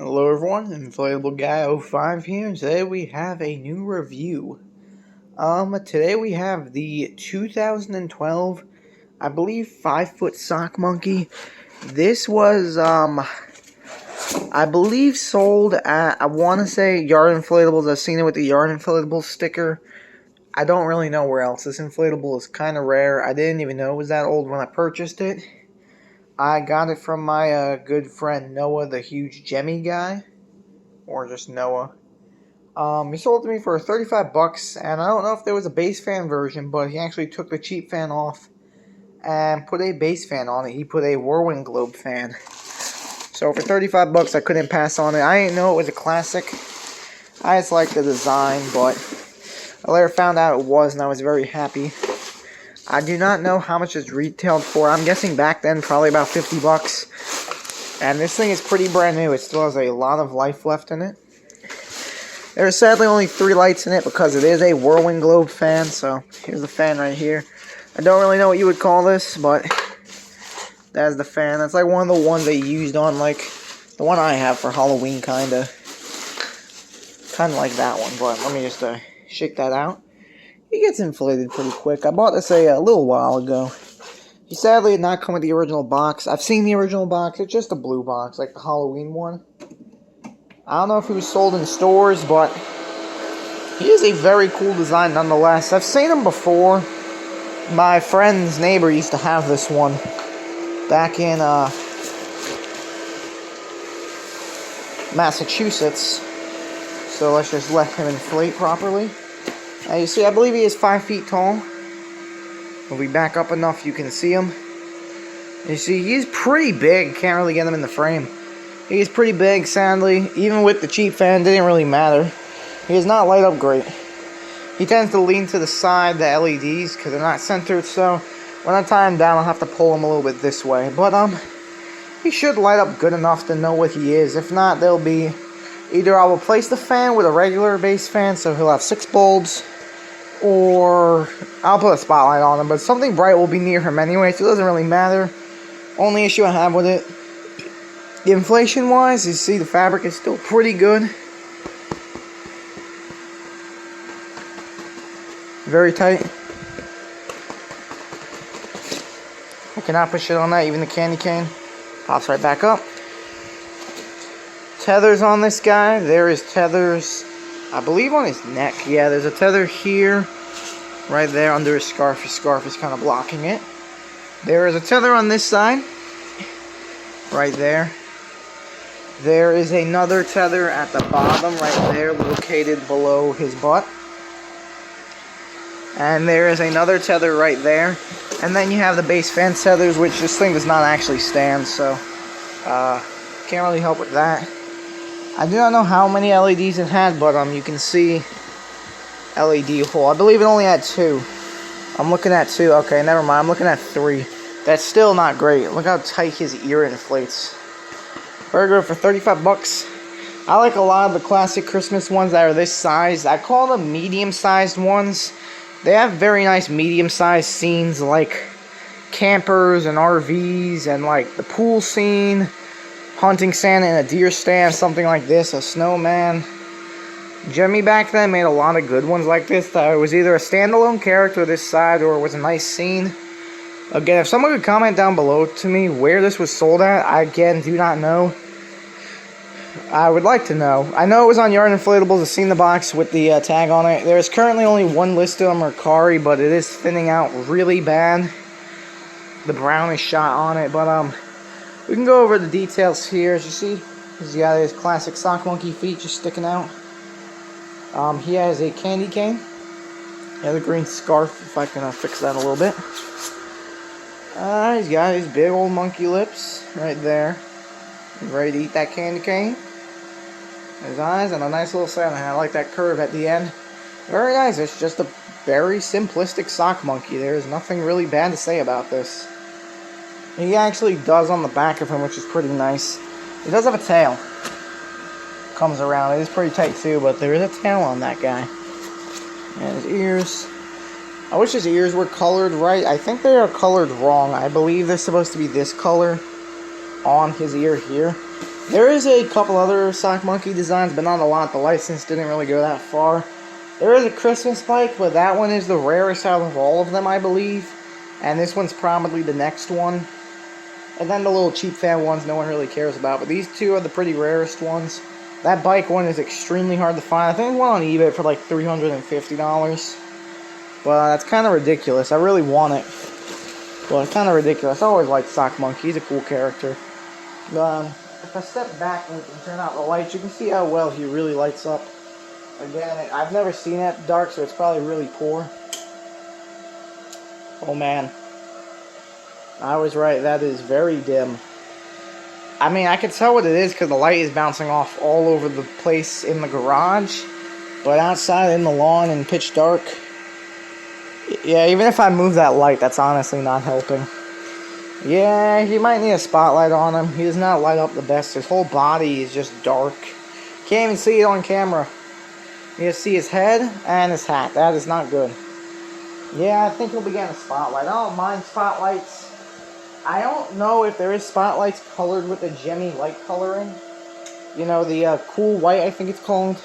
Hello everyone, Inflatable Guy 05 here, and today we have a new review. Today we have the 2012, I believe, 5-foot sock monkey. This was, I believe sold at, I want to say, Yard Inflatables. I've seen it with the Yard Inflatables sticker. I don't really know where else. This inflatable is kind of rare. I didn't even know it was that old when I purchased it. I got it from my good friend Noah, the huge Gemmy guy. Or just Noah. He sold it to me for 35 bucks, and I don't know if there was a base fan version, but he actually took the cheap fan off and put a base fan on it. He put a Whirlwind Globe fan. So for 35 bucks, I couldn't pass on it. I didn't know it was a classic. I just liked the design, but I later found out it was, and I was very happy. I do not know how much it's retailed for. I'm guessing back then probably about 50 bucks. And this thing is pretty brand new. It still has a lot of life left in it. There's sadly only 3 lights in it because it is a Whirlwind Globe fan. So here's the fan right here. I don't really know what you would call this, but that's the fan. That's like one of the ones they used on, like, the one I have for Halloween, kind of like that one. But let me just shake that out. It gets inflated pretty quick. I bought this a little while ago. He sadly did not come with the original box. I've seen the original box. It's just a blue box, like the Halloween one. I don't know if he was sold in stores, but he is a very cool design nonetheless. I've seen him before. My friend's neighbor used to have this one back in Massachusetts. So let's just let him inflate properly. You see, I believe he is 5 feet tall. If we back up enough, you can see him. You see, he's pretty big. Can't really get him in the frame. He's pretty big, sadly. Even with the cheap fan, didn't really matter. He does not light up great. He tends to lean to the side, the LEDs, because they're not centered, so when I tie him down, I'll have to pull him a little bit this way. But, he should light up good enough to know what he is. If not, there'll be... Either I'll replace the fan with a regular base fan, so he'll have 6 bulbs, or I'll put a spotlight on him, but something bright will be near him anyway, so it doesn't really matter. Only issue I have with it, inflation-wise, you see the fabric is still pretty good. Very tight. I cannot put shit on that, even the candy cane. Pops right back up. Tethers on this guy. There is tethers, I believe, on his neck. Yeah, there's a tether here, right there under his scarf. His scarf is kind of blocking it. There is a tether on this side, right there. There is another tether at the bottom, right there, located below his butt. And there is another tether right there. And then you have the base fan tethers, which this thing does not actually stand, so can't really help with that. I do not know how many LEDs it had, but you can see LED hole. I believe it only had 2. I'm looking at 2. Okay, never mind. I'm looking at 3. That's still not great. Look how tight his ear inflates. Burger for 35 bucks. I like a lot of the classic Christmas ones that are this size. I call them medium-sized ones. They have very nice medium-sized scenes like campers and RVs and like the pool scene. Hunting Santa in a deer stand, something like this, a snowman. Gemmy back then made a lot of good ones like this. It was either a standalone character this side or it was a nice scene. Again, if someone could comment down below to me where this was sold at, I again do not know. I would like to know. I know it was on Yard Inflatables. I've seen the box with the tag on it. There is currently only one listed on Mercari, but it is thinning out really bad. The brownish shot on it, but we can go over the details here. As you see, he's got his classic sock monkey feet just sticking out. He has a candy cane. He has a green scarf, if I can fix that a little bit. He's got his big old monkey lips right there. He's ready to eat that candy cane. His eyes and a nice little Santa hat. I like that curve at the end. Very nice. It's just a very simplistic sock monkey. There's nothing really bad to say about this. He actually does on the back of him, which is pretty nice. He does have a tail. Comes around. It is pretty tight too, but there is a tail on that guy. And his ears. I wish his ears were colored right. I think they are colored wrong. I believe they're supposed to be this color on his ear here. There is a couple other Sock Monkey designs, but not a lot. The license didn't really go that far. There is a Christmas bike, but that one is the rarest out of all of them, I believe. And this one's probably the next one. And then the little cheap fan ones no one really cares about. But these two are the pretty rarest ones. That bike one is extremely hard to find. I think it went on eBay for like $350. But that's kind of ridiculous. I really want it. But it's kind of ridiculous. I always liked Sock Monkey. He's a cool character. If I step back and we can turn out the lights, you can see how well he really lights up. Again, I've never seen that dark, so it's probably really poor. Oh man. I was right, that is very dim. I mean, I can tell what it is because the light is bouncing off all over the place in the garage. But outside in the lawn in pitch dark, yeah, even if I move that light, that's honestly not helping. Yeah, he might need a spotlight on him. He does not light up the best. His whole body is just dark. Can't even see it on camera. You just see his head and his hat. That is not good. Yeah, I think he'll be getting a spotlight. I don't mind spotlights. I don't know if there is spotlights colored with the Gemmy light coloring. You know, the cool white, I think it's called.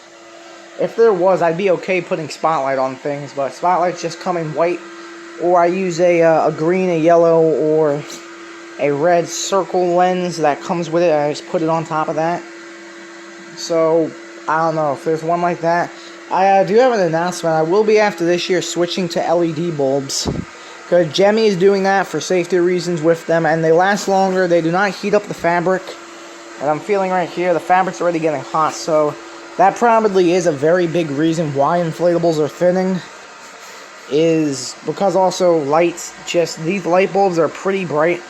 If there was, I'd be okay putting spotlight on things, but spotlights just come in white. Or I use a green, a yellow, or a red circle lens that comes with it. I just put it on top of that. So, I don't know if there's one like that. I do have an announcement. I will be, after this year, switching to LED bulbs. Because Gemmy is doing that for safety reasons with them, and they last longer. They do not heat up the fabric. And I'm feeling right here, the fabric's already getting hot. So, that probably is a very big reason why inflatables are thinning. Is because also lights, these light bulbs are pretty bright.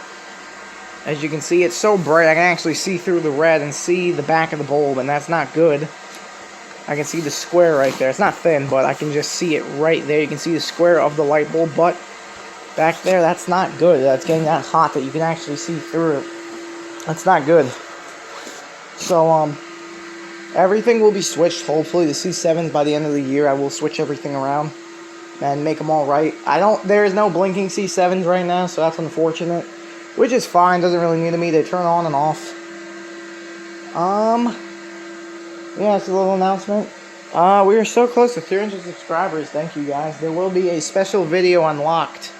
As you can see, it's so bright I can actually see through the red and see the back of the bulb, and that's not good. I can see the square right there. It's not thin, but I can just see it right there. You can see the square of the light bulb, but back there, that's not good. That's getting that hot that you can actually see through it. That's not good. So, everything will be switched, hopefully. The C7s, by the end of the year, I will switch everything around and make them all right. There is no blinking C7s right now, so that's unfortunate. Which is fine, doesn't really need me. They turn on and off. Yeah, it's a little announcement. We are so close to 300 subscribers, thank you guys. There will be a special video unlocked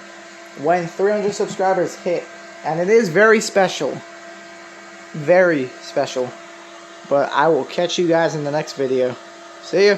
when 300 subscribers hit. And it is very special. Very special. But I will catch you guys in the next video. See ya.